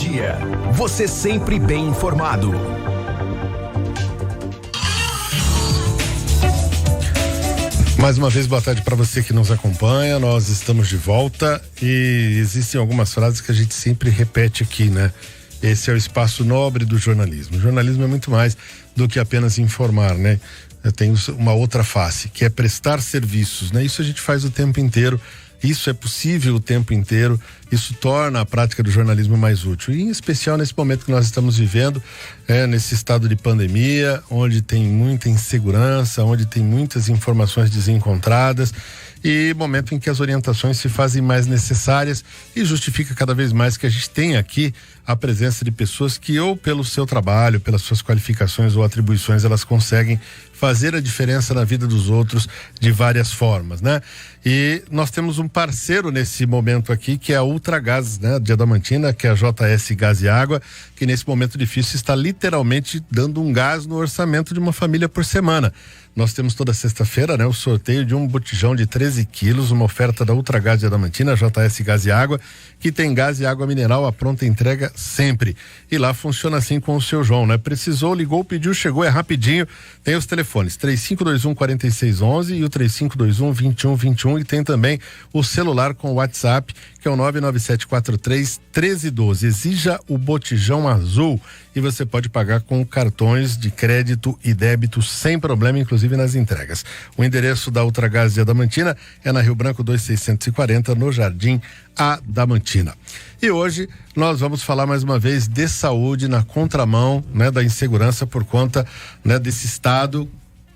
Dia. Você sempre bem informado. Mais uma vez, boa tarde para você que nos acompanha. Nós estamos de volta e existem algumas frases que a gente sempre repete aqui, né? Esse é o espaço nobre do jornalismo. O jornalismo é muito mais do que apenas informar, né? Tem uma outra face, que é prestar serviços, né? Isso a gente faz o tempo inteiro. Isso é possível o tempo inteiro, isso torna a prática do jornalismo mais útil, e em especial nesse momento que nós estamos vivendo, nesse estado de pandemia, onde tem muita insegurança, onde tem muitas informações desencontradas, e momento em que as orientações se fazem mais necessárias, e justifica cada vez mais que a gente tenha aqui a presença de pessoas que, ou pelo seu trabalho, pelas suas qualificações ou atribuições, elas conseguem fazer a diferença na vida dos outros de várias formas, né? E nós temos um parceiro nesse momento aqui, que é a Ultragás, né, de Adamantina, que é a JS Gás e Água, que nesse momento difícil está literalmente dando um gás no orçamento de uma família por semana. Nós temos toda sexta-feira, né, o sorteio de um botijão de 13 quilos, uma oferta da Ultragás de Adamantina, JS Gás e Água, que tem gás e água mineral à pronta entrega sempre. E lá funciona assim com o seu João, né? Precisou, ligou, pediu, chegou, é rapidinho. Tem os telefones 3521-4611 e o 3521-2121, e tem também o celular com o WhatsApp, que é o 99743-1312. Exija o botijão azul e você pode pagar com cartões de crédito e débito sem problema, inclusive nas entregas. O endereço da Ultragás de Adamantina é na Rio Branco 2640, no Jardim Adamantina. E hoje nós vamos falar mais uma vez de saúde na contramão, né, da insegurança por conta, né, desse estado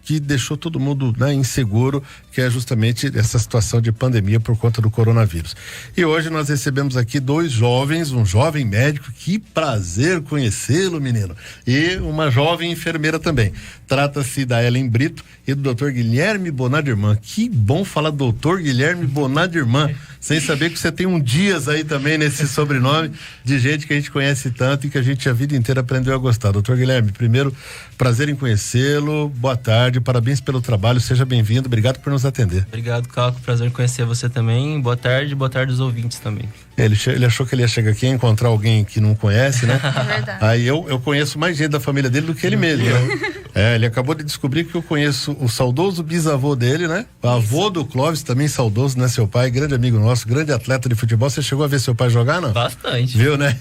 que deixou todo mundo, né, inseguro, que é justamente essa situação de pandemia por conta do coronavírus. E hoje nós recebemos aqui dois jovens, um jovem médico, que prazer conhecê-lo, menino, e uma jovem enfermeira também. Trata-se da Ellen Brito e do Dr. Guilherme Bonadirman. Que bom falar Dr. Guilherme Bonadirman, sem saber que você tem um Dias aí também nesse sobrenome, de gente que a gente conhece tanto e que a gente a vida inteira aprendeu a gostar. Dr. Guilherme, primeiro, prazer em conhecê-lo, boa tarde, parabéns pelo trabalho, seja bem-vindo, obrigado por nos atender. Obrigado, Caco, prazer em conhecer você também, boa tarde os ouvintes também. Ele achou que ele ia chegar aqui e encontrar alguém que não conhece, né? É verdade. Aí eu conheço mais gente da família dele do que ele mesmo, né? Ele acabou de descobrir que eu conheço o saudoso bisavô dele, né? O avô do Clóvis, também saudoso, né? Seu pai, grande amigo nosso, grande atleta de futebol. Você chegou a ver seu pai jogar, não? Bastante. Viu, né?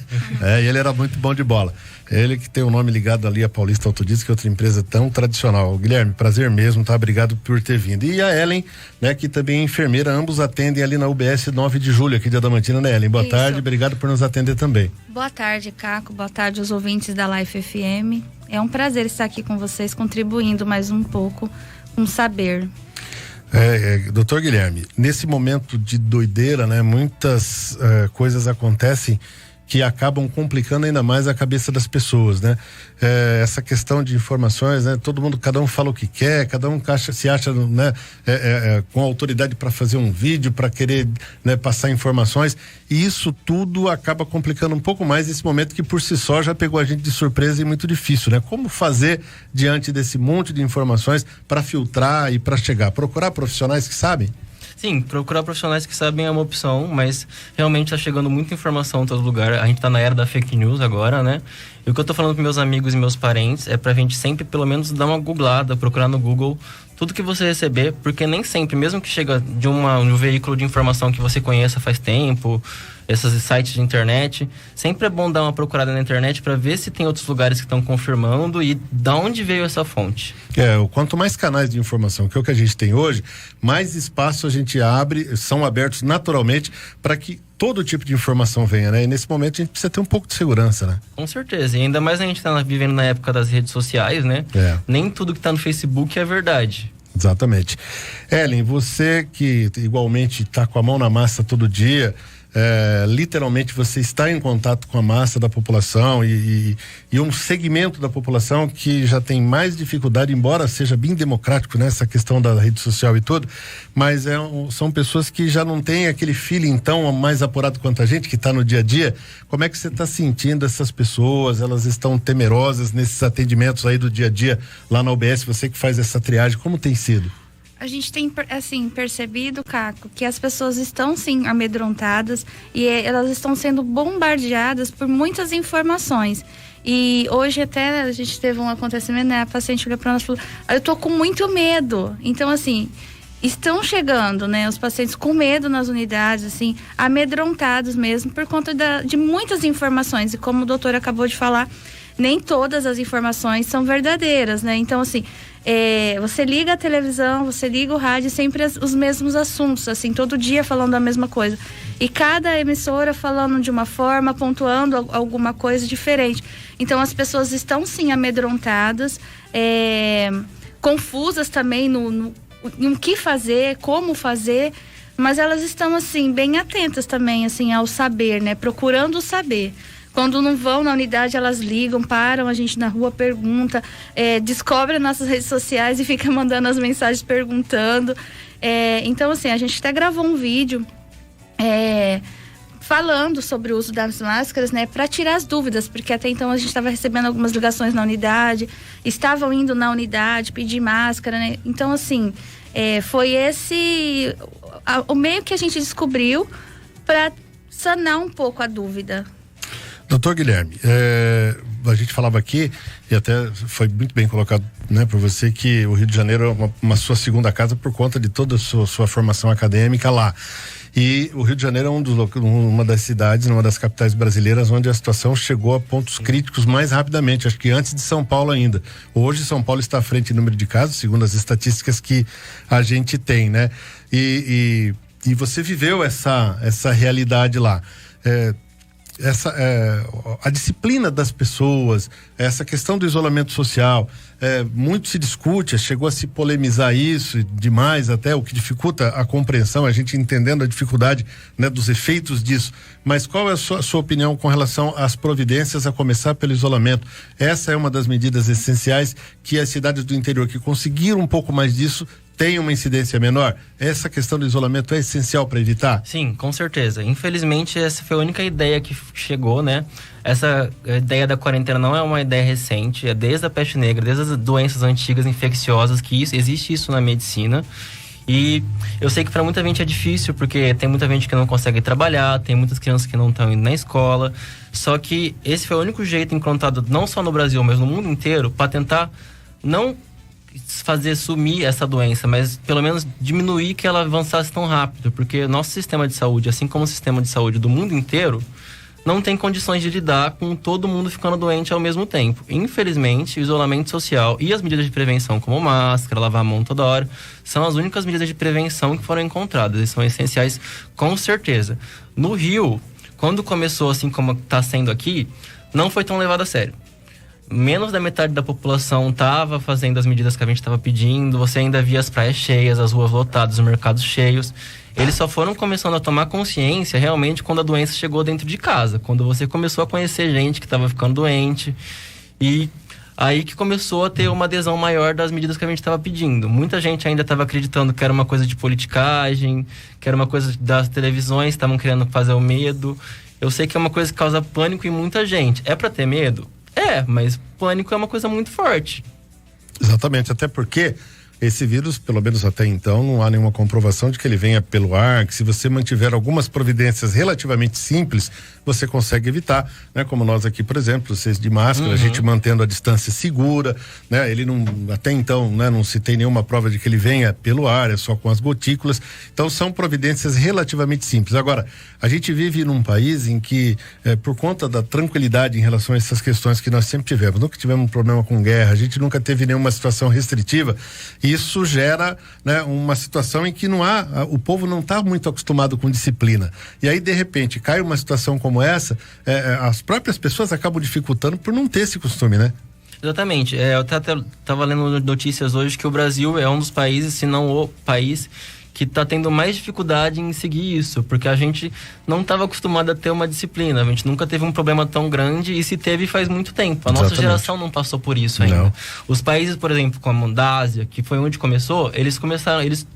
E ele era muito bom de bola. Ele que tem o nome ligado ali a Paulista Autodisc, que é outra empresa tão tradicional. Guilherme, prazer mesmo, tá? Obrigado por ter vindo. E a Ellen, né, que também é enfermeira, ambos atendem ali na UBS 9 de Julho, aqui de Adamantina, né, Ellen? Boa tarde, obrigado por nos atender também. Boa tarde, Caco, boa tarde aos ouvintes da Life FM. É um prazer estar aqui com vocês, contribuindo mais um pouco com saber. Doutor Guilherme, nesse momento de doideira, né, muitas coisas acontecem que acabam complicando ainda mais a cabeça das pessoas, né? Essa questão de informações, né? Todo mundo, cada um fala o que quer, cada um se acha, né, com autoridade para fazer um vídeo, para querer, né, passar informações, e isso tudo acaba complicando um pouco mais esse momento que por si só já pegou a gente de surpresa e muito difícil, né? Como fazer diante desse monte de informações para filtrar e para chegar? Procurar profissionais que sabem? Sim, procurar profissionais que sabem é uma opção, mas realmente está chegando muita informação em todo lugar. A gente está na era da fake news agora, né? E o que eu tô falando para meus amigos e meus parentes é pra gente sempre, pelo menos, dar uma googlada, procurar no Google tudo que você receber, porque nem sempre, mesmo que chega de um veículo de informação que você conheça faz tempo, esses sites de internet, sempre é bom dar uma procurada na internet para ver se tem outros lugares que estão confirmando e da onde veio essa fonte. Quanto mais canais de informação, que é o que a gente tem hoje, mais espaço a gente abre, são abertos naturalmente para que todo tipo de informação venha, né? E nesse momento a gente precisa ter um pouco de segurança, né? Com certeza, e ainda mais a gente tá vivendo na época das redes sociais, né? Nem tudo que tá no Facebook é verdade. Exatamente. Ellen, você que igualmente tá com a mão na massa todo dia, literalmente você está em contato com a massa da população e um segmento da população que já tem mais dificuldade, embora seja bem democrático nessa questão da rede social e tudo, mas são pessoas que já não têm aquele feeling tão mais apurado quanto a gente que está no dia a dia. Como é que você está sentindo essas pessoas? Elas estão temerosas nesses atendimentos aí do dia a dia lá na UBS, você que faz essa triagem, como tem sido? A gente tem, assim, percebido, Caco, que as pessoas estão, sim, amedrontadas e elas estão sendo bombardeadas por muitas informações. E hoje até a gente teve um acontecimento, né? A paciente olhou para nós e falou, eu tô com muito medo. Então, assim, estão chegando, né? Os pacientes com medo nas unidades, assim, amedrontados mesmo, por conta de muitas informações. E como o doutor acabou de falar, nem todas as informações são verdadeiras, né? Então, assim, você liga a televisão, você liga o rádio, sempre os mesmos assuntos, assim, todo dia falando a mesma coisa. E cada emissora falando de uma forma, pontuando alguma coisa diferente. Então, as pessoas estão, sim, amedrontadas, confusas também no que fazer, como fazer, mas elas estão, assim, bem atentas também, assim, ao saber, né? Procurando saber. Quando não vão na unidade, elas ligam, param a gente na rua, pergunta, descobre as nossas redes sociais e fica mandando as mensagens perguntando. Então, assim, a gente até gravou um vídeo falando sobre o uso das máscaras, né, para tirar as dúvidas, porque até então a gente estava recebendo algumas ligações na unidade, estavam indo na unidade pedir máscara, né? Então, assim, foi esse o meio que a gente descobriu para sanar um pouco a dúvida. Doutor Guilherme, a gente falava aqui, e até foi muito bem colocado, né, por você, que o Rio de Janeiro é uma sua segunda casa por conta de toda a sua formação acadêmica lá. E o Rio de Janeiro é uma das cidades, uma das capitais brasileiras onde a situação chegou a pontos críticos mais rapidamente, acho que antes de São Paulo ainda. Hoje São Paulo está à frente em número de casos, segundo as estatísticas que a gente tem, né? E você viveu essa realidade lá. A disciplina das pessoas, essa questão do isolamento social, muito se discute, chegou a se polemizar isso demais, até o que dificulta a compreensão, a gente entendendo a dificuldade, né, dos efeitos disso. Mas qual é a sua opinião com relação às providências, a começar pelo isolamento? Essa é uma das medidas essenciais que as cidades do interior que conseguiram um pouco mais disso tem uma incidência menor? Essa questão do isolamento é essencial para evitar? Sim, com certeza. Infelizmente, essa foi a única ideia que chegou, né? Essa ideia da quarentena não é uma ideia recente, é desde a peste negra, desde as doenças antigas infecciosas, que existe isso na medicina. E eu sei que para muita gente é difícil, porque tem muita gente que não consegue trabalhar, tem muitas crianças que não estão indo na escola. Só que esse foi o único jeito encontrado, não só no Brasil, mas no mundo inteiro, para tentar não fazer sumir essa doença, mas pelo menos diminuir que ela avançasse tão rápido, porque nosso sistema de saúde, assim como o sistema de saúde do mundo inteiro, não tem condições de lidar com todo mundo ficando doente ao mesmo tempo. Infelizmente, o isolamento social e as medidas de prevenção, como máscara, lavar a mão toda hora, são as únicas medidas de prevenção que foram encontradas e são essenciais, com certeza. No Rio, quando começou assim como está sendo aqui, não foi tão levado a sério. Menos da metade da população estava fazendo as medidas que a gente estava pedindo, você ainda via as praias cheias, as ruas lotadas, os mercados cheios. Eles só foram começando a tomar consciência realmente quando a doença chegou dentro de casa, quando você começou a conhecer gente que estava ficando doente, e aí que começou a ter uma adesão maior das medidas que a gente estava pedindo. Muita gente ainda estava acreditando que era uma coisa de politicagem, que era uma coisa das televisões, estavam querendo fazer o medo. Eu sei que é uma coisa que causa pânico em muita gente. É para ter medo? Mas pânico é uma coisa muito forte. Exatamente, até porque esse vírus, pelo menos até então, não há nenhuma comprovação de que ele venha pelo ar, que se você mantiver algumas providências relativamente simples, você consegue evitar, né? Como nós aqui, por exemplo, vocês de máscara, a gente mantendo a distância segura, né? Ele não, até então, né? Não se tem nenhuma prova de que ele venha pelo ar, é só com as gotículas. Então são providências relativamente simples. Agora, a gente vive num país em que, por conta da tranquilidade em relação a essas questões que nós sempre tivemos, nunca tivemos um problema com guerra, a gente nunca teve nenhuma situação restritiva, isso gera, né, uma situação em que o povo não está muito acostumado com disciplina. E aí, de repente, cai uma situação como essa, as próprias pessoas acabam dificultando por não ter esse costume, né? Exatamente. Eu até estava lendo notícias hoje que o Brasil é um dos países, se não o país, que está tendo mais dificuldade em seguir isso, porque a gente não estava acostumado a ter uma disciplina, a gente nunca teve um problema tão grande, e se teve faz muito tempo. A nossa geração não passou por isso ainda. Não. Os países, por exemplo, como da Ásia, que foi onde começou, eles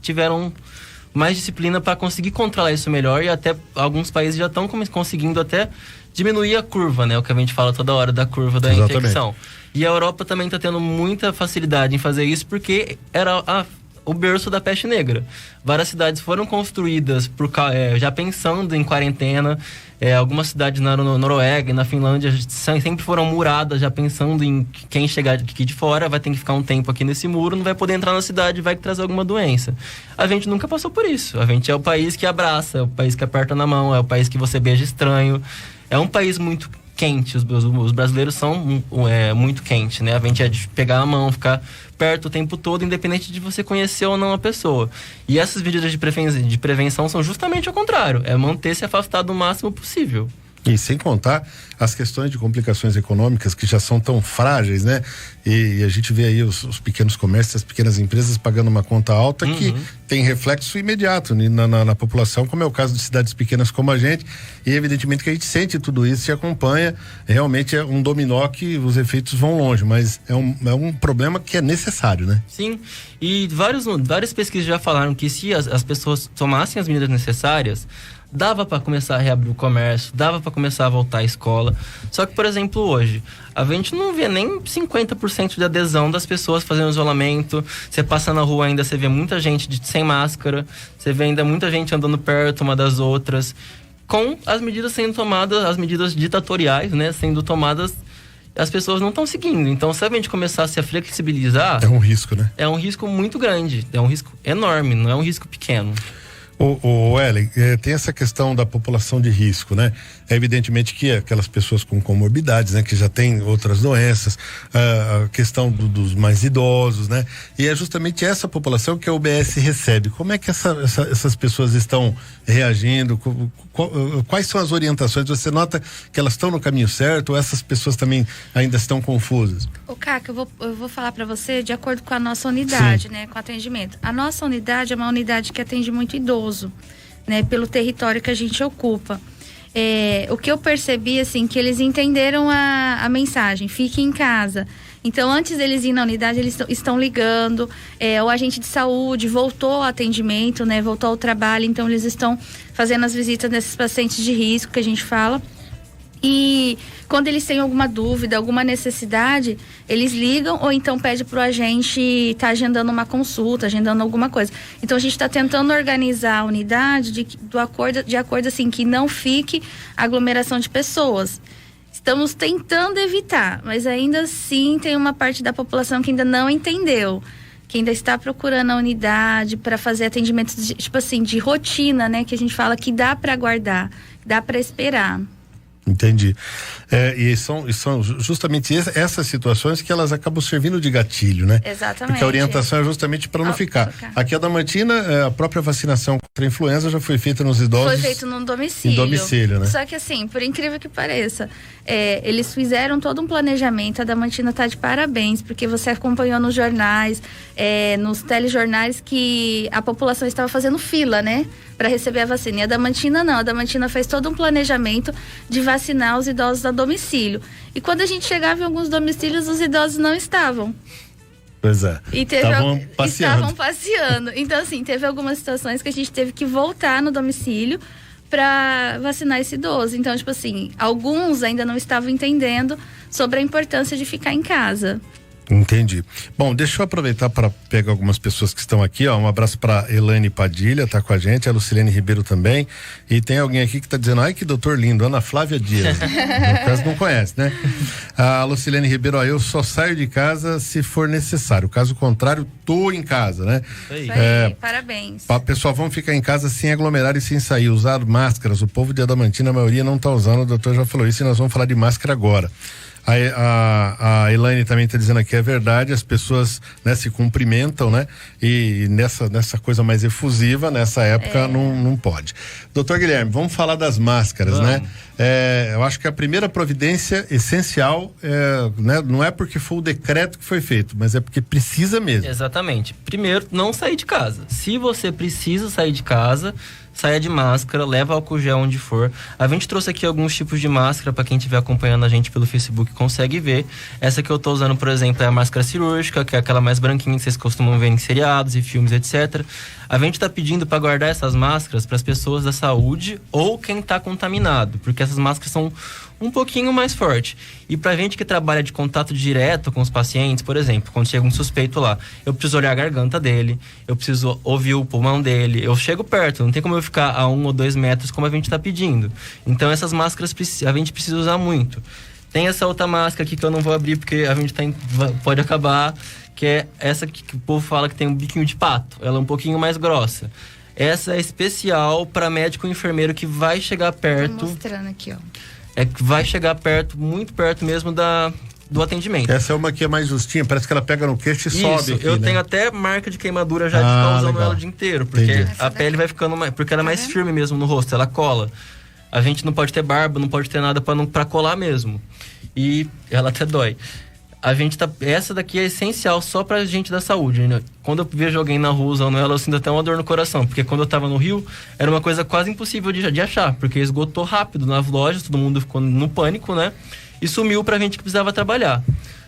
tiveram mais disciplina para conseguir controlar isso melhor, e até alguns países já estão conseguindo até diminuir a curva, né? O que a gente fala toda hora da curva da infecção. E a Europa também está tendo muita facilidade em fazer isso, porque era o berço da peste negra. Várias cidades foram construídas já pensando em quarentena. Algumas cidades na Noruega e na Finlândia sempre foram muradas, já pensando em quem chegar aqui de fora vai ter que ficar um tempo aqui nesse muro, não vai poder entrar na cidade, vai trazer alguma doença. A gente nunca passou por isso. A gente é o país que abraça, é o país que aperta na mão, é o país que você beija estranho. É um país muito quente, os brasileiros são muito quentes, né? A gente é de pegar a mão, ficar perto o tempo todo, independente de você conhecer ou não a pessoa. E essas medidas de prevenção são justamente ao contrário, é manter-se afastado o máximo possível. E sem contar as questões de complicações econômicas que já são tão frágeis, né? E a gente vê aí os pequenos comércios, as pequenas empresas pagando uma conta alta que tem reflexo imediato na população, como é o caso de cidades pequenas como a gente. E evidentemente que a gente sente tudo isso e acompanha. Realmente é um dominó que os efeitos vão longe, mas é um problema que é necessário, né? Sim, e várias pesquisas já falaram que se as pessoas tomassem as medidas necessárias, dava para começar a reabrir o comércio, dava para começar a voltar à escola. Só que, por exemplo, hoje, a gente não vê nem 50% de adesão das pessoas fazendo isolamento. Você passa na rua ainda, você vê muita gente sem máscara, você vê ainda muita gente andando perto uma das outras, com as medidas sendo tomadas, as medidas ditatoriais, né, sendo tomadas, as pessoas não estão seguindo. Então, se a gente começasse a flexibilizar... É um risco, né? É um risco muito grande, é um risco enorme, não é um risco pequeno. O Ellen, tem essa questão da população de risco, né? É evidentemente que aquelas pessoas com comorbidades, né? Que já têm outras doenças, a questão dos mais idosos, né? E é justamente essa população que a UBS recebe. Como é que essas pessoas estão reagindo? Quais são as orientações? Você nota que elas estão no caminho certo ou essas pessoas também ainda estão confusas? Ô, Caco, eu vou falar para você de acordo com a nossa unidade, né? Com atendimento. A nossa unidade é uma unidade que atende muito idoso, né? Pelo território que a gente ocupa. O que eu percebi, assim, que eles entenderam a mensagem, fique em casa. Então, antes deles irem na unidade, eles estão ligando, o agente de saúde voltou ao atendimento, né? Voltou ao trabalho, então eles estão fazendo as visitas desses pacientes de risco que a gente fala. E quando eles têm alguma dúvida, alguma necessidade, eles ligam ou então pedem para o agente estar agendando uma consulta, agendando alguma coisa. Então a gente está tentando organizar a unidade de acordo assim, que não fique aglomeração de pessoas. Estamos tentando evitar, mas ainda assim tem uma parte da população que ainda não entendeu, que ainda está procurando a unidade para fazer atendimentos tipo assim, de rotina, né? Que a gente fala que dá para aguardar, dá para esperar. Entendi. E são justamente essas situações que elas acabam servindo de gatilho, né? Exatamente. Porque a orientação é justamente para não ficar. Aqui a Adamantina, a própria vacinação contra a influenza já foi feita nos idosos. Foi feito no domicílio. Em domicílio, né? Só que assim, por incrível que pareça, eles fizeram todo um planejamento. A Adamantina está de parabéns, porque você acompanhou nos jornais, nos telejornais, que a população estava fazendo fila, né? Para receber a vacina. E a Adamantina não. A Adamantina fez todo um planejamento de vacinar os idosos a domicílio. E quando a gente chegava em alguns domicílios, os idosos não estavam. Pois é. Estavam passeando. Então, assim, teve algumas situações que a gente teve que voltar no domicílio para vacinar esse idoso. Então, tipo assim, alguns ainda não estavam entendendo sobre a importância de ficar em casa. Entendi. Bom, deixa eu aproveitar para pegar algumas pessoas que estão aqui, ó. Um abraço para Elaine Padilha, tá com a gente, a Lucilene Ribeiro também. E tem alguém aqui que tá dizendo, ai que doutor lindo, Ana Flávia Dias. No caso não conhece, né? A Lucilene Ribeiro, ó, eu só saio de casa se for necessário. Caso contrário, tô em casa, né? Isso aí, parabéns. Pessoal, vamos ficar em casa sem aglomerar e sem sair, usar máscaras. O povo de Adamantina, a maioria não tá usando, o doutor já falou isso e nós vamos falar de máscara agora. A Elaine também está dizendo aqui, é verdade, as pessoas, né, se cumprimentam, né? E nessa coisa mais efusiva, nessa época não pode. Doutor Guilherme, vamos falar das máscaras, né? Eu acho que a primeira providência essencial, né, não é porque foi o decreto que foi feito, mas é porque precisa mesmo. Exatamente. Primeiro, não sair de casa. Se você precisa sair de casa, saia de máscara, leva álcool gel onde for. A gente trouxe aqui alguns tipos de máscara para quem estiver acompanhando a gente pelo Facebook consegue ver. Essa que eu tô usando, por exemplo, é a máscara cirúrgica, que é aquela mais branquinha que vocês costumam ver em seriados e filmes, etc. A gente tá pedindo para guardar essas máscaras para as pessoas da saúde ou quem tá contaminado, porque essas máscaras são um pouquinho mais forte. E pra gente que trabalha de contato direto com os pacientes, por exemplo, quando chega um suspeito lá, eu preciso olhar a garganta dele, eu preciso ouvir o pulmão dele, eu chego perto, não tem como eu ficar a 1 ou 2 metros como a gente tá pedindo. Então essas máscaras a gente precisa usar muito. Tem essa outra máscara aqui que eu não vou abrir porque a gente pode acabar, que é essa que o povo fala que tem um biquinho de pato, ela é um pouquinho mais grossa. Essa é especial para médico e enfermeiro que vai chegar perto. Tô mostrando aqui, ó. É que vai chegar perto, muito perto mesmo do atendimento. Essa é uma que é mais justinha, parece que ela pega no queixo e sobe aqui, eu né? tenho até marca de queimadura já de estar usando legal. ela o dia inteiro, porque Entendi. a pele vai ficando mais, porque ela é mais firme mesmo no rosto, ela cola. A gente não pode ter barba, não pode ter nada para colar mesmo. E ela até dói. Essa daqui é essencial só pra gente da saúde, né? Quando eu vejo alguém na rua usando ela, eu sinto até uma dor no coração, porque quando eu tava no Rio, era uma coisa quase impossível de achar, porque esgotou rápido nas lojas, todo mundo ficou no pânico, né? E sumiu pra gente que precisava trabalhar.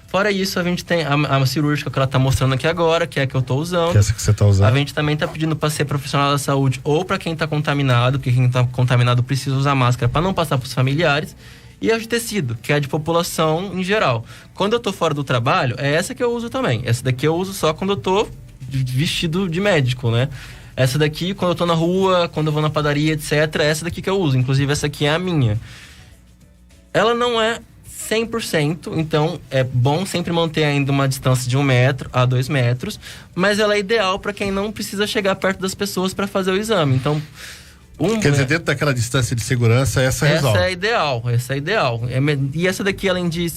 Fora isso, a gente tem a cirúrgica que ela tá mostrando aqui agora, que é a que eu tô usando. Que é essa que você tá usando. A gente também tá pedindo pra ser profissional da saúde ou pra quem tá contaminado, porque quem tá contaminado precisa usar máscara pra não passar pros familiares. E a de tecido, que é a de população em geral. Quando eu tô fora do trabalho, é essa que eu uso também. Essa daqui eu uso só quando eu tô vestido de médico, né? Essa daqui, quando eu tô na rua, quando eu vou na padaria, etc. É essa daqui que eu uso. Inclusive, essa aqui é a minha. Ela não é 100%, então é bom sempre manter ainda uma distância de 1 metro a 2 metros. Mas ela é ideal para quem não precisa chegar perto das pessoas para fazer o exame. Então... Quer dizer, dentro daquela distância de segurança, essa resolve. Essa é ideal. E essa daqui, além de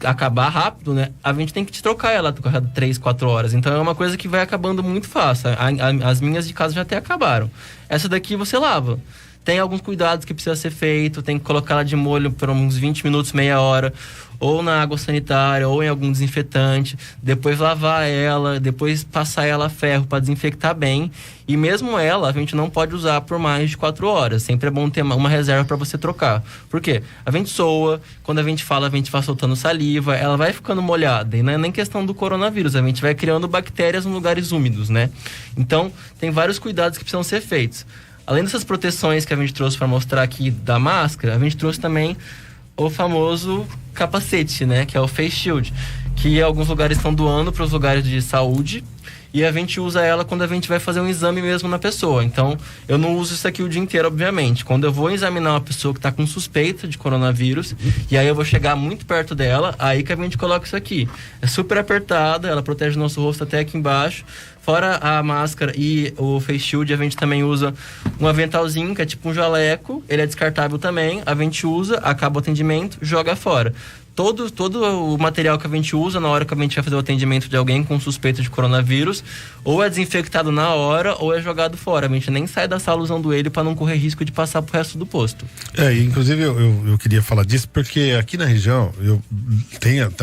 acabar rápido, né? A gente tem que te trocar ela a cada 3, 4 horas. Então é uma coisa que vai acabando muito fácil. As minhas de casa já até acabaram. Essa daqui você lava. Tem alguns cuidados que precisa ser feito. Tem que colocar ela de molho por uns 20 minutos, meia hora. Ou na água sanitária, ou em algum desinfetante. Depois lavar ela, depois passar ela a ferro para desinfectar bem. E mesmo ela, a gente não pode usar por mais de 4 horas. Sempre é bom ter uma reserva para você trocar. Por quê? A gente soa, quando a gente fala, a gente vai soltando saliva, ela vai ficando molhada. E não é nem questão do coronavírus, a gente vai criando bactérias em lugares úmidos, né? Então, tem vários cuidados que precisam ser feitos. Além dessas proteções que a gente trouxe para mostrar aqui da máscara, a gente trouxe também o famoso capacete, né? Que é o face shield, que alguns lugares estão doando para os lugares de saúde e a gente usa ela quando a gente vai fazer um exame mesmo na pessoa. Então, eu não uso isso aqui o dia inteiro, obviamente. Quando eu vou examinar uma pessoa que está com suspeita de coronavírus, e aí eu vou chegar muito perto dela, aí que a gente coloca isso aqui. É super apertada, ela protege o nosso rosto até aqui embaixo. Fora a máscara e o face shield, a gente também usa um aventalzinho, que é tipo um jaleco. Ele é descartável também. A gente usa, acaba o atendimento, joga fora. Todo o material que a gente usa na hora que a gente vai fazer o atendimento de alguém com suspeita de coronavírus, ou é desinfectado na hora, ou é jogado fora. A gente nem sai da sala usando ele para não correr risco de passar pro resto do posto. Inclusive eu queria falar disso porque aqui na região,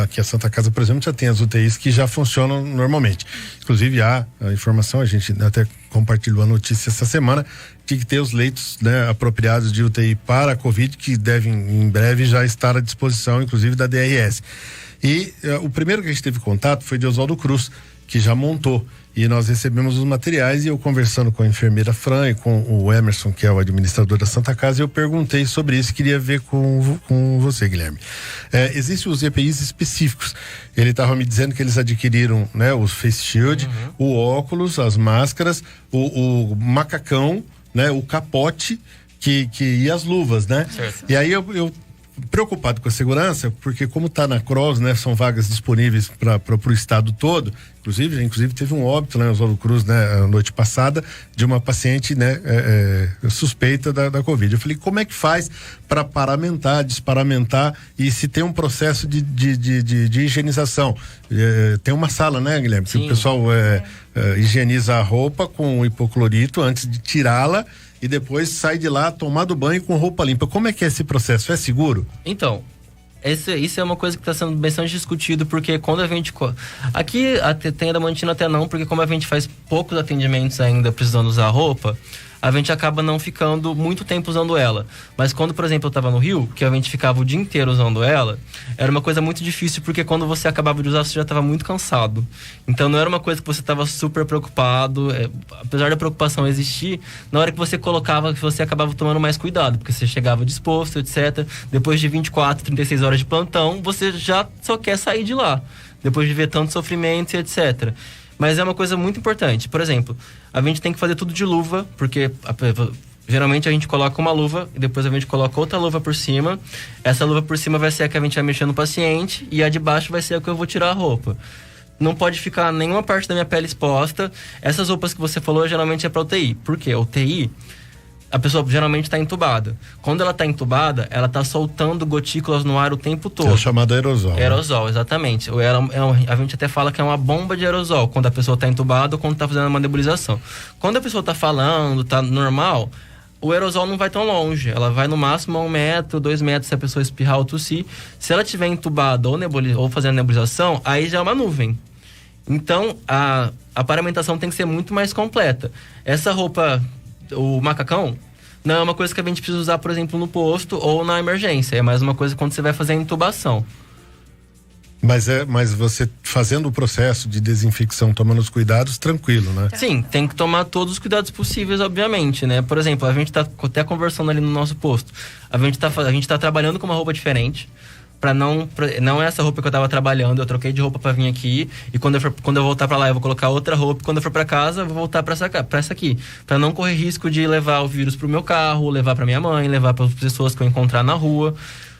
aqui a Santa Casa, por exemplo, já tem as UTIs que já funcionam normalmente. Inclusive há a informação, a gente até compartilhou a notícia essa semana, de que ter os leitos, né, apropriados de UTI para a Covid, que devem em breve já estar à disposição, inclusive da DRS. E o primeiro que a gente teve contato foi de Oswaldo Cruz, que já montou. E nós recebemos os materiais e eu conversando com a enfermeira Fran e com o Emerson, que é o administrador da Santa Casa, eu perguntei sobre isso, queria ver com você, Guilherme. Existem os EPIs específicos. Ele estava me dizendo que eles adquiriram, né, o face shield, o óculos, as máscaras, o macacão, né, o capote e as luvas, né? Certo. E aí eu preocupado com a segurança, porque como está na Cross, né, são vagas disponíveis para o estado todo. Inclusive teve um óbito lá em Oswaldo Cruz, né, a noite passada, de uma paciente, né, suspeita da Covid. Eu falei, como é que faz para paramentar, desparamentar, e se tem um processo de higienização? Tem uma sala, né, Guilherme? Que o pessoal higieniza a roupa com hipoclorito antes de tirá-la e depois sai de lá tomado banho com roupa limpa. Como é que é esse processo? É seguro? Então, isso é uma coisa que está sendo bastante discutido, porque quando a gente... Aqui tem a Adamantina até não, porque como a gente faz poucos atendimentos ainda precisando usar roupa, a gente acaba não ficando muito tempo usando ela. Mas quando, por exemplo, eu estava no Rio, que a gente ficava o dia inteiro usando ela, era uma coisa muito difícil, porque quando você acabava de usar, você já estava muito cansado. Então não era uma coisa que você estava super preocupado. Apesar da preocupação existir, na hora que você colocava, você acabava tomando mais cuidado, porque você chegava disposto, etc. Depois de 24, 36 horas de plantão, você já só quer sair de lá, depois de ver tanto sofrimento e etc. Mas é uma coisa muito importante. Por exemplo, a gente tem que fazer tudo de luva, porque geralmente a gente coloca uma luva e depois a gente coloca outra luva por cima. Essa luva por cima vai ser a que a gente vai mexer no paciente e a de baixo vai ser a que eu vou tirar a roupa. Não pode ficar nenhuma parte da minha pele exposta. Essas roupas que você falou geralmente é para UTI. Por quê? UTI, a pessoa geralmente está entubada. Quando ela está entubada, ela está soltando gotículas no ar o tempo todo. É chamado aerosol. Aerosol, exatamente. A gente até fala que é uma bomba de aerosol quando a pessoa está entubada ou quando está fazendo uma nebulização. Quando a pessoa está falando, está normal, o aerosol não vai tão longe. Ela vai no máximo a 1 metro, 2 metros se a pessoa espirrar ou tossir. Se ela estiver entubada ou fazendo nebulização, aí já é uma nuvem. Então, a paramentação tem que ser muito mais completa. Essa roupa, o macacão, não é uma coisa que a gente precisa usar, por exemplo, no posto ou na emergência. É mais uma coisa quando você vai fazer a intubação. Mas você fazendo o processo de desinfecção, tomando os cuidados, tranquilo, né? Sim, tem que tomar todos os cuidados possíveis, obviamente, né? Por exemplo, a gente tá até conversando ali no nosso posto. A gente tá trabalhando com uma roupa diferente. Não é essa roupa que eu tava trabalhando, eu troquei de roupa pra vir aqui, e quando eu voltar pra lá eu vou colocar outra roupa, e quando eu for pra casa eu vou voltar pra essa aqui, pra não correr risco de levar o vírus pro meu carro, levar pra minha mãe, levar para as pessoas que eu encontrar na rua,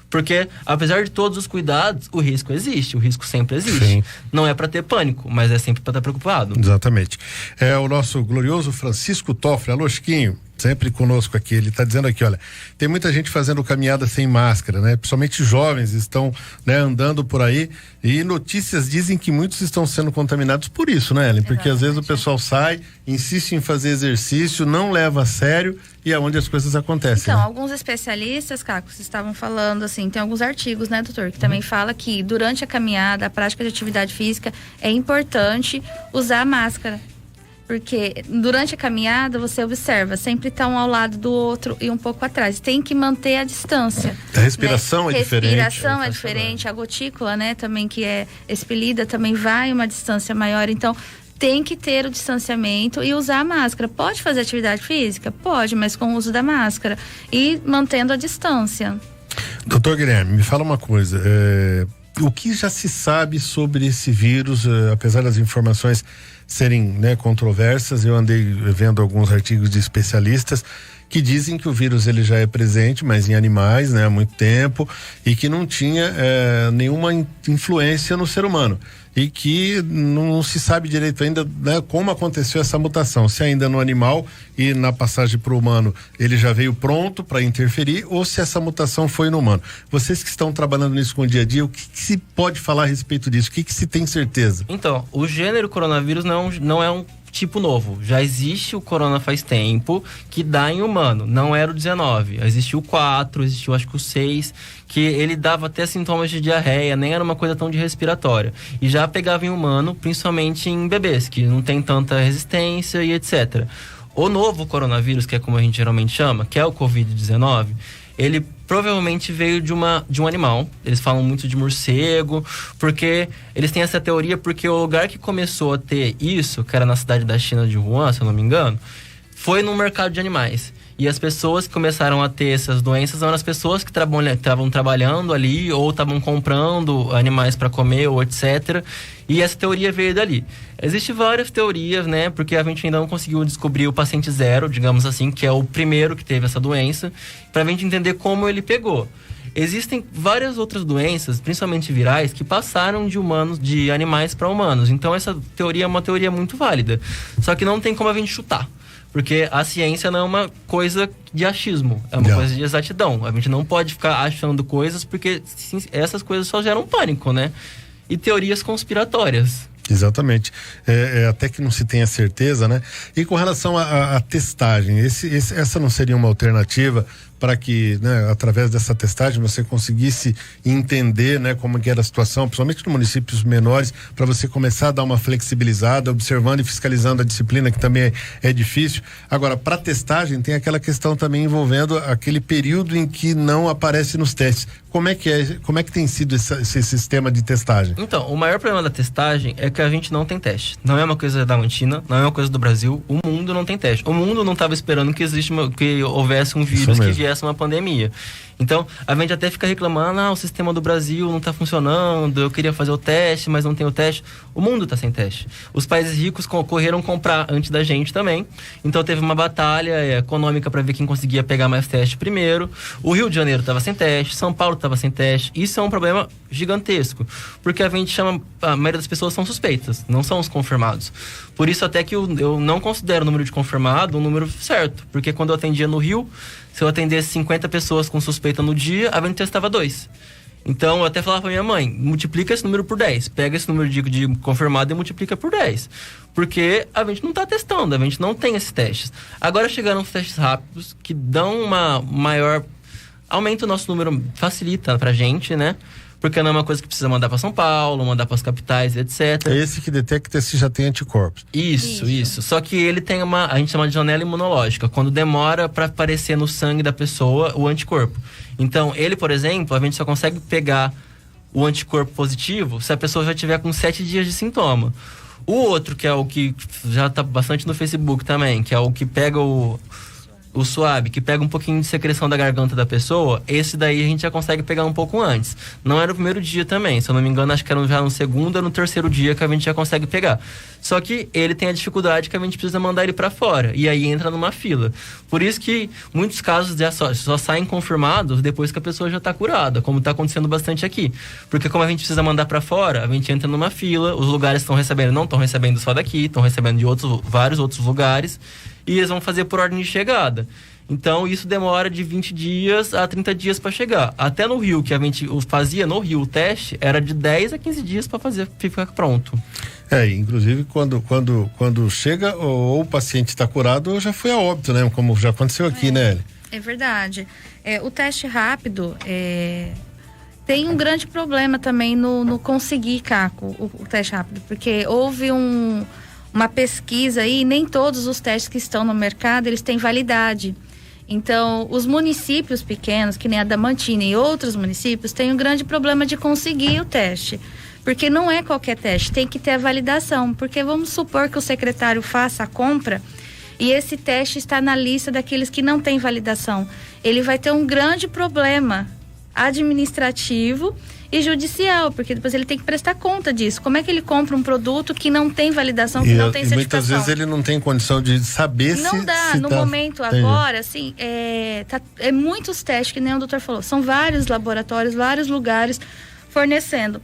porque apesar de todos os cuidados, o risco existe, o risco sempre existe. Sim. Não é pra ter pânico, mas é sempre pra estar preocupado. Exatamente. É o nosso glorioso Francisco Toffoli. Alô, Chiquinho, sempre conosco aqui. Ele está dizendo aqui, olha, tem muita gente fazendo caminhada sem máscara, né? Principalmente jovens estão, né, andando por aí, e notícias dizem que muitos estão sendo contaminados por isso, né, Ellen? Porque às vezes o pessoal sai, insiste em fazer exercício, não leva a sério, e é onde as coisas acontecem. Então, né? alguns especialistas, Caco, estavam falando assim, tem alguns artigos, né, doutor, que também fala que durante a caminhada, a prática de atividade física, é importante usar máscara. Porque durante a caminhada você observa, sempre está um ao lado do outro e um pouco atrás. Tem que manter a distância. A respiração, né? É diferente. Respiração é diferente, a gotícula, né, também que é expelida, também vai uma distância maior. Então, tem que ter o distanciamento e usar a máscara. Pode fazer atividade física? Pode, mas com o uso da máscara e mantendo a distância. Doutor Guilherme, me fala uma coisa. O que já se sabe sobre esse vírus, apesar das informações serem, né, controversas? Eu andei vendo alguns artigos de especialistas que dizem que o vírus ele já é presente, mas em animais, né, há muito tempo, e que não tinha nenhuma influência no ser humano, e que não se sabe direito ainda, né, como aconteceu essa mutação, se ainda no animal e na passagem para o humano ele já veio pronto para interferir, ou se essa mutação foi no humano. Vocês que estão trabalhando nisso com o dia a dia, o que se pode falar a respeito disso? O que se tem certeza? Então, o gênero coronavírus não é um tipo novo. Já existe o corona faz tempo, que dá em humano. Não era o 19. Existiu o 4, existiu acho que o 6, que ele dava até sintomas de diarreia, nem era uma coisa tão de respiratória. E já pegava em humano, principalmente em bebês, que não tem tanta resistência e etc. O novo coronavírus, que é como a gente geralmente chama, que é o Covid-19, ele provavelmente veio de um animal. Eles falam muito de morcego, porque eles têm essa teoria, porque o lugar que começou a ter isso, que era na cidade da China de Wuhan, se eu não me engano, foi no mercado de animais. E as pessoas que começaram a ter essas doenças eram as pessoas que estavam trabalhando ali ou estavam comprando animais para comer ou etc. E essa teoria veio dali. Existem várias teorias, né? Porque a gente ainda não conseguiu descobrir o paciente zero, digamos assim, que é o primeiro que teve essa doença, para a gente entender como ele pegou. Existem várias outras doenças, principalmente virais, que passaram de animais para humanos. Então essa teoria é uma teoria muito válida. Só que não tem como a gente chutar. Porque a ciência não é uma coisa de achismo, é uma coisa de exatidão. A gente não pode ficar achando coisas, porque essas coisas só geram pânico, né? E teorias conspiratórias. Exatamente. Até que não se tenha certeza, né? E com relação à testagem, essa não seria uma alternativa para que, né, através dessa testagem você conseguisse entender, né, como que era a situação, principalmente nos municípios menores, para você começar a dar uma flexibilizada, observando e fiscalizando a disciplina, que também é difícil. Agora, para testagem tem aquela questão também envolvendo aquele período em que não aparece nos testes. Como é que tem sido esse sistema de testagem? Então, o maior problema da testagem é que a gente não tem teste. Não é uma coisa da Mantina, não é uma coisa do Brasil. O mundo não tem teste. O mundo não estava esperando que houvesse um vírus, que viesse uma pandemia. Então, a gente até fica reclamando, o sistema do Brasil não está funcionando, eu queria fazer o teste, mas não tem o teste. O mundo está sem teste. Os países ricos correram comprar antes da gente também. Então, teve uma batalha econômica para ver quem conseguia pegar mais teste primeiro. O Rio de Janeiro estava sem teste, São Paulo estava sem teste. Isso é um problema gigantesco, porque a maioria das pessoas são suspeitas, não são os confirmados. Por isso até que eu não considero o número de confirmado um número certo, porque quando eu atendia no Rio, se eu atendesse 50 pessoas com suspeita no dia, a gente testava 2. Então, eu até falava pra minha mãe, multiplica esse número por 10. Pega esse número de confirmado e multiplica por 10. Porque a gente não tá testando, a gente não tem esses testes. Agora chegaram os testes rápidos, que dão uma maior... Aumenta o nosso número, facilita pra gente, né? Porque não é uma coisa que precisa mandar para São Paulo, mandar para as capitais, etc. É esse que detecta se já tem anticorpos. Isso. Só que ele tem a gente chama de janela imunológica, quando demora para aparecer no sangue da pessoa o anticorpo. Então, ele, por exemplo, a gente só consegue pegar o anticorpo positivo se a pessoa já tiver com 7 dias de sintoma. O outro, que é o que já está bastante no Facebook também, que é o que pega o suave, que pega um pouquinho de secreção da garganta da pessoa, esse daí a gente já consegue pegar um pouco antes. Não era o primeiro dia também, se eu não me engano, acho que era já no segundo ou no terceiro dia que a gente já consegue pegar. Só que ele tem a dificuldade que a gente precisa mandar ele para fora, e aí entra numa fila. Por isso que muitos casos só saem confirmados depois que a pessoa já está curada, como está acontecendo bastante aqui. Porque como a gente precisa mandar para fora, a gente entra numa fila, os lugares não estão recebendo só daqui, estão recebendo de vários outros lugares, e eles vão fazer por ordem de chegada. Então, isso demora de 20 dias a 30 dias para chegar. Até no Rio, que a gente fazia no Rio o teste, era de 10 a 15 dias para ficar pronto. Inclusive quando chega ou o paciente está curado ou já foi a óbito, né? Como já aconteceu aqui, né, Eli? É verdade. O teste rápido tem um grande problema também no conseguir, Caco, o teste rápido, porque houve uma pesquisa aí, nem todos os testes que estão no mercado, eles têm validade. Então, os municípios pequenos, que nem a Adamantina e outros municípios, têm um grande problema de conseguir o teste. Porque não é qualquer teste, tem que ter a validação. Porque vamos supor que o secretário faça a compra e esse teste está na lista daqueles que não têm validação. Ele vai ter um grande problema administrativo e judicial, porque depois ele tem que prestar conta disso. Como é que ele compra um produto que não tem validação, que não tem certificação? Muitas vezes ele não tem condição de saber não se... dá, no momento agora, assim, muitos testes, que nem o doutor falou, são vários laboratórios, vários lugares fornecendo.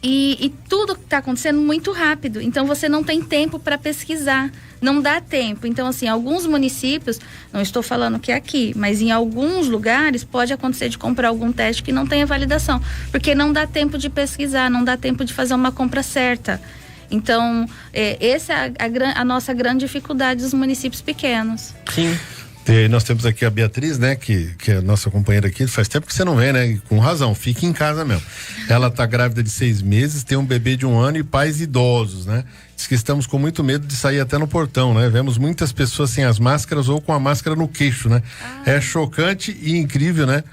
E tudo está acontecendo muito rápido, então você não tem tempo para pesquisar, não dá tempo. Então, assim, alguns municípios, não estou falando que é aqui, mas em alguns lugares pode acontecer de comprar algum teste que não tenha validação, porque não dá tempo de pesquisar, não dá tempo de fazer uma compra certa. Então, essa é a nossa grande dificuldade dos municípios pequenos. Sim. E nós temos aqui a Beatriz, né, que é a nossa companheira aqui, faz tempo que você não vem, né, e com razão, fique em casa mesmo. Ela tá grávida de 6 meses, tem um bebê de 1 ano e pais idosos, né? Diz que estamos com muito medo de sair até no portão, né? Vemos muitas pessoas sem as máscaras ou com a máscara no queixo, né? É chocante e incrível, né?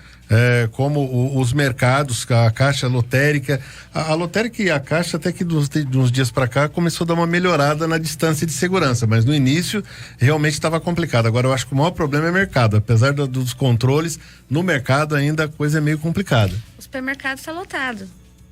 Como os mercados, a Caixa lotérica, a lotérica e a Caixa até que de uns dias para cá começou a dar uma melhorada na distância de segurança, mas no início realmente estava complicado. Agora eu acho que o maior problema é o mercado, apesar dos controles, no mercado ainda a coisa é meio complicada. O supermercado está lotado.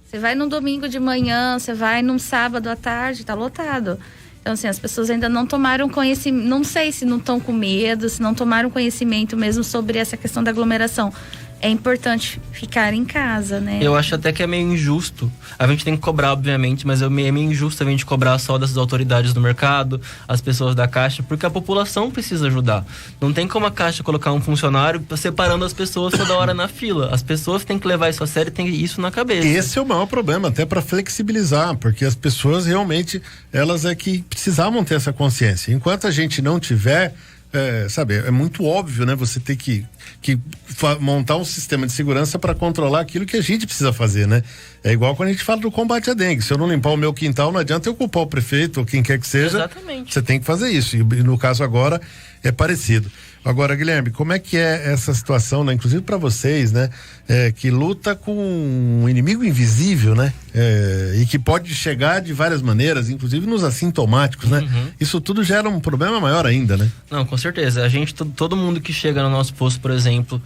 Você vai num domingo de manhã, você vai num sábado à tarde, está lotado. Então, assim, as pessoas ainda não tomaram conhecimento, não sei se não estão com medo, se não tomaram conhecimento mesmo sobre essa questão da aglomeração. é importante ficar em casa, né? Eu acho até que é meio injusto. A gente tem que cobrar, obviamente, mas é meio injusto a gente cobrar só dessas autoridades do mercado, as pessoas da Caixa, porque a população precisa ajudar. Não tem como a Caixa colocar um funcionário separando as pessoas toda hora na fila. As pessoas têm que levar isso a sério e tem isso na cabeça. Esse é o maior problema, até para flexibilizar, porque as pessoas realmente, elas é que precisavam ter essa consciência. Enquanto a gente não tiver, sabe, é muito óbvio, né? Você ter que montar um sistema de segurança para controlar aquilo que a gente precisa fazer, né? É igual quando a gente fala do combate à dengue. Se eu não limpar o meu quintal, não adianta eu culpar o prefeito ou quem quer que seja. Exatamente. Você tem que fazer isso. E no caso agora é parecido. Agora, Guilherme, como é que é essa situação, né? Inclusive para vocês, né? Que luta com um inimigo invisível, né? E que pode chegar de várias maneiras, inclusive nos assintomáticos, né? Isso tudo gera um problema maior ainda, né? Não, com certeza. A gente, todo mundo que chega no nosso posto, por exemplo,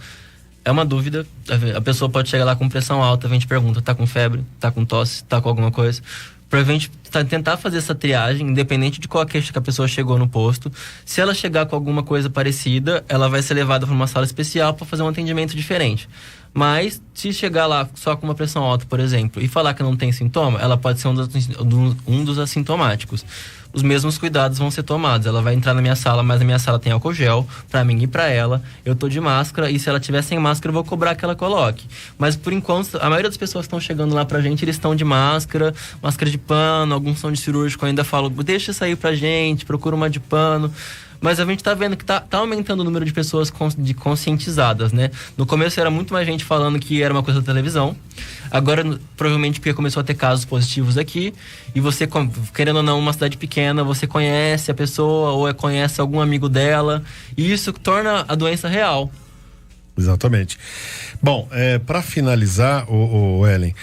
é uma dúvida. A pessoa pode chegar lá com pressão alta, a gente pergunta, tá com febre, tá com tosse, tá com alguma coisa. Pra gente tentar fazer essa triagem, independente de qual queixa que a pessoa chegou no posto. Se ela chegar com alguma coisa parecida, ela vai ser levada para uma sala especial para fazer um atendimento diferente. Mas, se chegar lá só com uma pressão alta, por exemplo, e falar que não tem sintoma, ela pode ser um dos assintomáticos. Os mesmos cuidados vão ser tomados. Ela vai entrar na minha sala, mas na minha sala tem álcool gel, pra mim e pra ela. Eu tô de máscara, e se ela tiver sem máscara, eu vou cobrar que ela coloque. Mas, por enquanto, a maioria das pessoas que estão chegando lá pra gente, eles estão de máscara de pano, alguns são de cirúrgico, eu ainda falo, deixa sair pra gente, procura uma de pano. Mas a gente tá vendo que tá aumentando o número de pessoas conscientizadas, né? No começo era muito mais gente falando que era uma coisa da televisão. Agora, provavelmente, porque começou a ter casos positivos aqui. E você, querendo ou não, uma cidade pequena, você conhece a pessoa ou conhece algum amigo dela. E isso torna a doença real. Exatamente. Bom, para finalizar, o Ellen,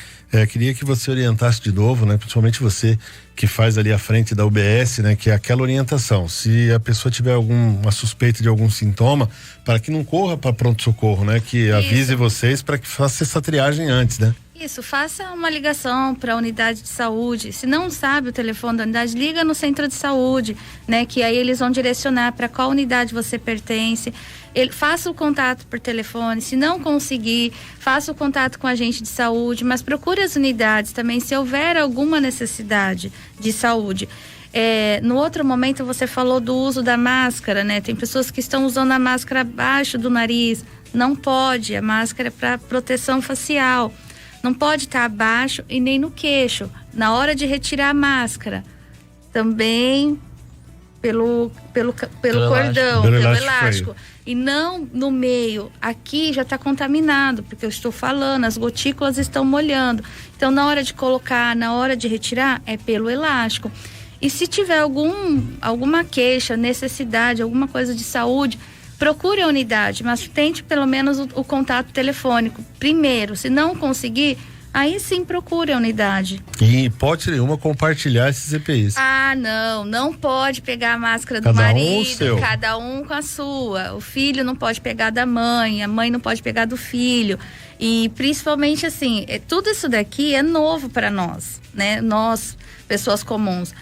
queria que você orientasse de novo, né? Principalmente você que faz ali à frente da UBS, né? Que é aquela orientação. Se a pessoa tiver uma suspeita de algum sintoma, para que não corra para pronto-socorro, né? Que avise vocês para que faça essa triagem antes, né? Isso, faça uma ligação para a unidade de saúde. Se não sabe o telefone da unidade, liga no centro de saúde, né? Que aí eles vão direcionar para qual unidade você pertence. Faça o contato por telefone. Se não conseguir, faça o contato com a agente de saúde, mas procure as unidades também se houver alguma necessidade de saúde. No outro momento você falou do uso da máscara, né? Tem pessoas que estão usando a máscara abaixo do nariz. Não pode, a máscara é para proteção facial. Não pode estar abaixo e nem no queixo. Na hora de retirar a máscara, também pelo cordão, pelo elástico. E não no meio. Aqui já está contaminado, porque eu estou falando, as gotículas estão molhando. Então, na hora de colocar, na hora de retirar, é pelo elástico. E se tiver alguma queixa, necessidade, alguma coisa de saúde, procure a unidade, mas tente pelo menos o contato telefônico primeiro. Se não conseguir, aí sim procure a unidade. E hipótese nenhuma compartilhar esses EPIs. Não pode pegar a máscara do marido, cada um com a sua. O filho não pode pegar da mãe, a mãe não pode pegar do filho. E principalmente assim, tudo isso daqui é novo para nós, né? Nós, pessoas comuns.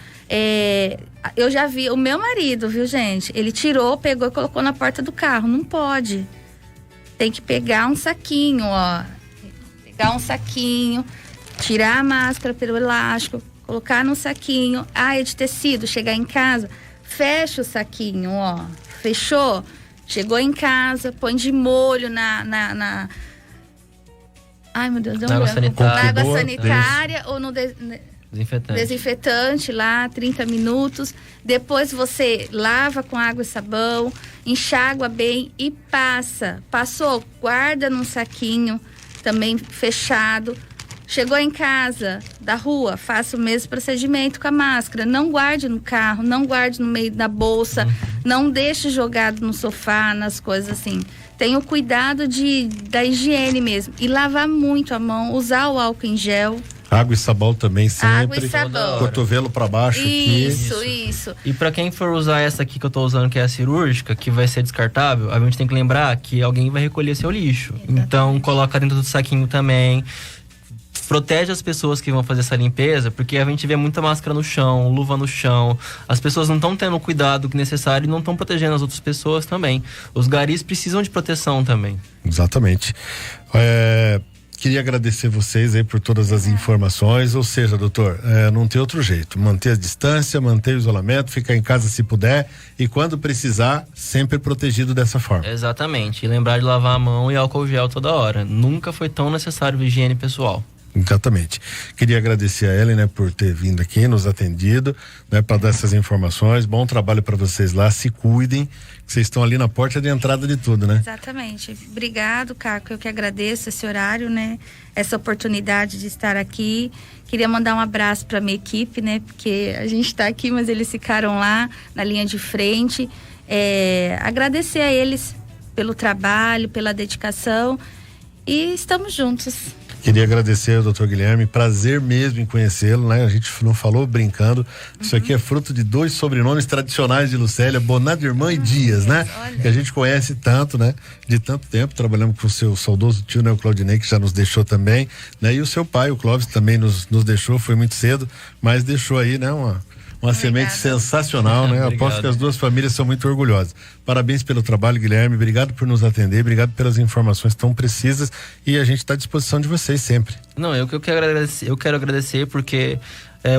Eu já vi o meu marido, viu, gente? Ele tirou, pegou e colocou na porta do carro. Não pode. Tem que pegar um saquinho, ó. Pegar um saquinho, tirar a máscara pelo elástico, colocar no saquinho. É de tecido. Chegar em casa, fecha o saquinho, ó. Fechou? Chegou em casa, põe de molho na ai, meu Deus, deu água sanitária. Na água sanitária ou no desinfetante lá, 30 minutos. Depois você lava com água e sabão, enxágua bem e passa. Passou, guarda num saquinho, também fechado. Chegou em casa, da rua, faça o mesmo procedimento com a máscara. Não guarde no carro, não guarde no meio da bolsa, não deixe jogado no sofá, nas coisas assim. Tenha o cuidado da higiene mesmo. E lavar muito a mão, usar o álcool em gel. Água e sabão também sempre. Água e sabão. Cotovelo pra baixo isso, aqui. Isso. E pra quem for usar essa aqui que eu tô usando, que é a cirúrgica, que vai ser descartável, a gente tem que lembrar que alguém vai recolher seu lixo. Exatamente. Então, coloca dentro do saquinho também. protege as pessoas que vão fazer essa limpeza, porque a gente vê muita máscara no chão, luva no chão, as pessoas não estão tendo o cuidado necessário e não estão protegendo as outras pessoas também. Os garis precisam de proteção também. Exatamente. Queria agradecer vocês aí por todas as informações, ou seja, doutor, não tem outro jeito, manter a distância, manter o isolamento, ficar em casa se puder e quando precisar, sempre protegido dessa forma. Exatamente, e lembrar de lavar a mão e álcool gel toda hora, nunca foi tão necessário higiene pessoal. Exatamente. Queria agradecer a Ellen, né, por ter vindo aqui, nos atendido, né, para dar essas informações. Bom trabalho para vocês lá, se cuidem, que vocês estão ali na porta de entrada de tudo, né? Exatamente. Obrigado, Caco. Eu que agradeço esse horário, né? Essa oportunidade de estar aqui. Queria mandar um abraço para minha equipe, né? Porque a gente está aqui, mas eles ficaram lá na linha de frente. Agradecer a eles pelo trabalho, pela dedicação e estamos juntos. Queria agradecer ao Dr. Guilherme, prazer mesmo em conhecê-lo, né? A gente não falou brincando, isso aqui é fruto de 2 sobrenomes tradicionais de Lucélia, Bonadirmã e Dias, né? Olha. Que a gente conhece tanto, né? De tanto tempo, trabalhamos com o seu saudoso tio, né? O Claudinei, que já nos deixou também, né? E o seu pai, o Clóvis, também nos deixou, foi muito cedo, mas deixou aí, né? Uma semente sensacional, né? Aposto que as 2 famílias são muito orgulhosas. Parabéns pelo trabalho, Guilherme. Obrigado por nos atender, obrigado pelas informações tão precisas e a gente está à disposição de vocês sempre. Não, eu quero agradecer porque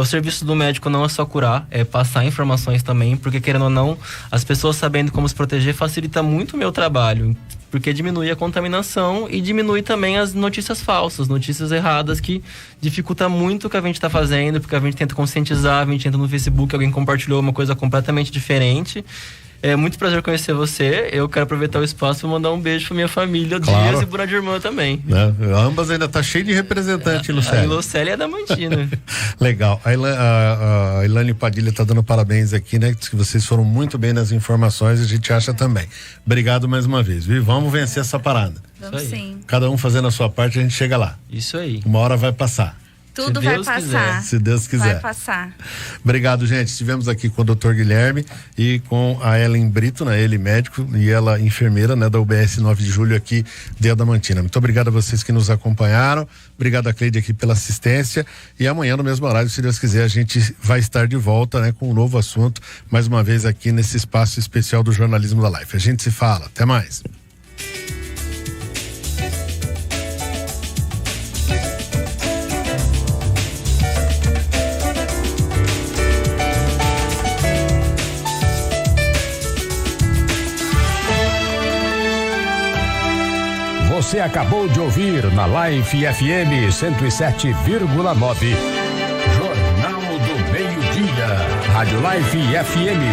o serviço do médico não é só curar, é passar informações também, porque querendo ou não, as pessoas sabendo como se proteger facilita muito o meu trabalho. Porque diminui a contaminação e diminui também as notícias falsas, notícias erradas que dificulta muito o que a gente está fazendo, porque a gente tenta conscientizar, a gente entra no Facebook, alguém compartilhou uma coisa completamente diferente. É muito prazer conhecer você. Eu quero aproveitar o espaço para mandar um beijo para minha família, claro. Dias e Bonadirmã também. Ambas ainda tá cheio de representante, Lucélia. A Lucélia é da Mantina. Legal. A Ilane Padilha tá dando parabéns aqui, né? Que vocês foram muito bem nas informações, a gente acha também. Obrigado mais uma vez, viu? Vamos vencer essa parada. Vamos sim. Cada um fazendo a sua parte, a gente chega lá. Isso aí. Uma hora vai passar. Tudo vai passar. Se Deus quiser. Vai passar. Obrigado, gente. Estivemos aqui com o Dr. Guilherme e com a Ellen Brito, né? Ele médico e ela enfermeira, né? Da UBS 9 de Julho aqui de Adamantina. Muito obrigado a vocês que nos acompanharam. Obrigado a Cleide aqui pela assistência e amanhã no mesmo horário, se Deus quiser, a gente vai estar de volta, né? Com um novo assunto, mais uma vez aqui nesse espaço especial do Jornalismo da Life. A gente se fala. Até mais. Você acabou de ouvir na Life FM 107,9. Jornal do Meio-Dia. Rádio Life FM.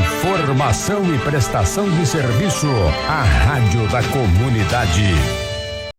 Informação e prestação de serviço. A rádio da comunidade.